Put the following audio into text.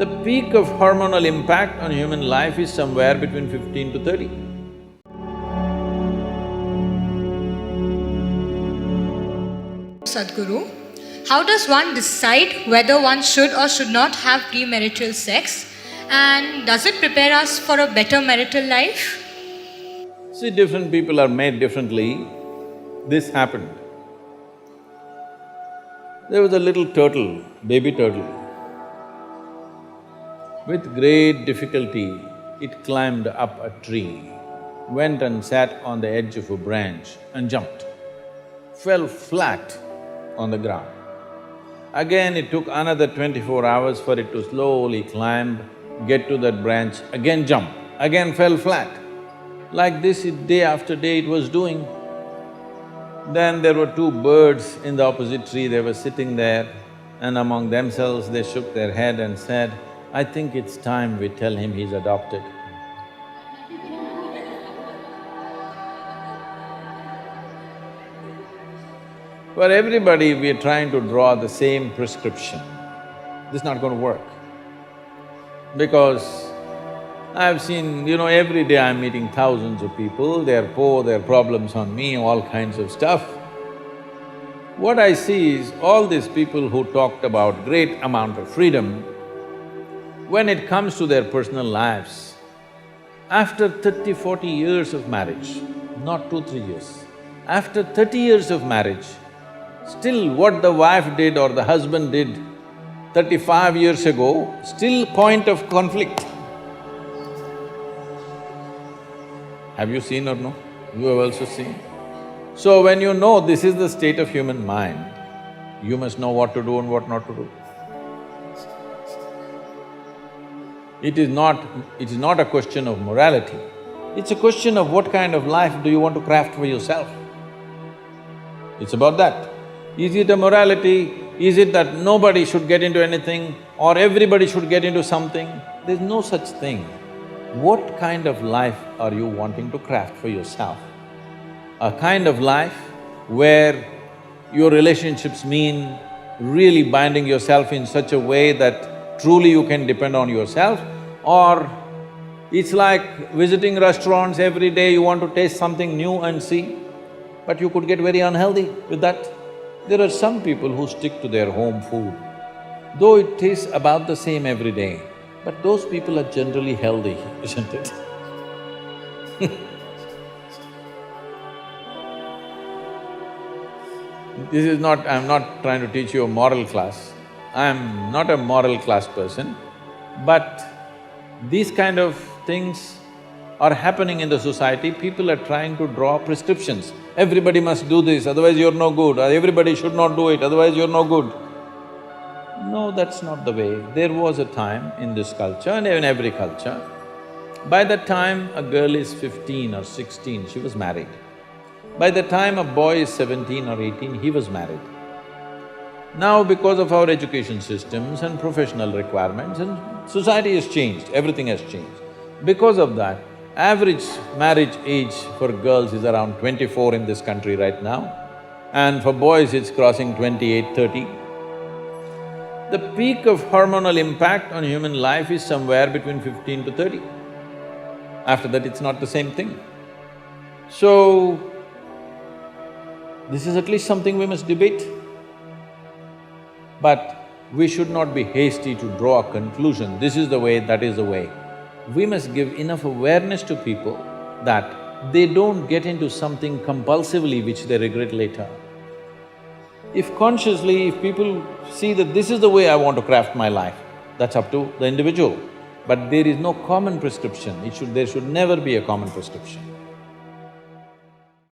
The peak of hormonal impact on human life is somewhere between 15 to 30. Sadhguru, how does one decide whether one should or should not have premarital sex, and does it prepare us for a better marital life? See, different people are made differently. This happened. There was a little turtle, baby turtle. With great difficulty, it climbed up a tree, went and sat on the edge of a branch and jumped, fell flat on the ground. Again, it took another 24 hours for it to slowly climb, get to that branch, again jump, again fell flat. Like this, day after day it was doing. Then there were two birds in the opposite tree, they were sitting there, and among themselves they shook their head and said, "I think it's time we tell him he's adopted." For everybody, we are trying to draw the same prescription. This is not going to work. Because I've seen, every day I'm meeting thousands of people, they're poor, their problems on me, all kinds of stuff. What I see is all these people who talked about great amount of freedom, when it comes to their personal lives, after 30, 40 years of marriage, not 2, 3 years, after 30 years of marriage, still what the wife did or the husband did 35 years ago, still point of conflict. Have you seen or no? You have also seen. So when you know this is the state of human mind, you must know what to do and what not to do. It is not a question of morality, it's a question of what kind of life do you want to craft for yourself. It's about that. Is it a morality? Is it that nobody should get into anything or everybody should get into something? There's no such thing. What kind of life are you wanting to craft for yourself? A kind of life where your relationships mean really binding yourself in such a way that truly you can depend on yourself, or it's like visiting restaurants every day, you want to taste something new and see, but you could get very unhealthy with that. There are some people who stick to their home food, though it tastes about the same every day, but those people are generally healthy, isn't it? This is not… I'm not trying to teach you a moral class. I'm not a moral class person, but these kind of things are happening in the society. People are trying to draw prescriptions. Everybody must do this, otherwise you're no good, or everybody should not do it, otherwise you're no good. No, that's not the way. There was a time in this culture and in every culture, by the time a girl is 15 or 16, she was married. By the time a boy is 17 or 18, he was married. Now, because of our education systems and professional requirements, and society has changed, everything has changed. Because of that, average marriage age for girls is around 24 in this country right now, and for boys it's crossing 28, 30. The peak of hormonal impact on human life is somewhere between 15 to 30. After that, it's not the same thing. So, this is at least something we must debate. But we should not be hasty to draw a conclusion, this is the way, that is the way. We must give enough awareness to people that they don't get into something compulsively which they regret later. If consciously, if people see that this is the way I want to craft my life, that's up to the individual. But there is no common prescription, there should never be a common prescription.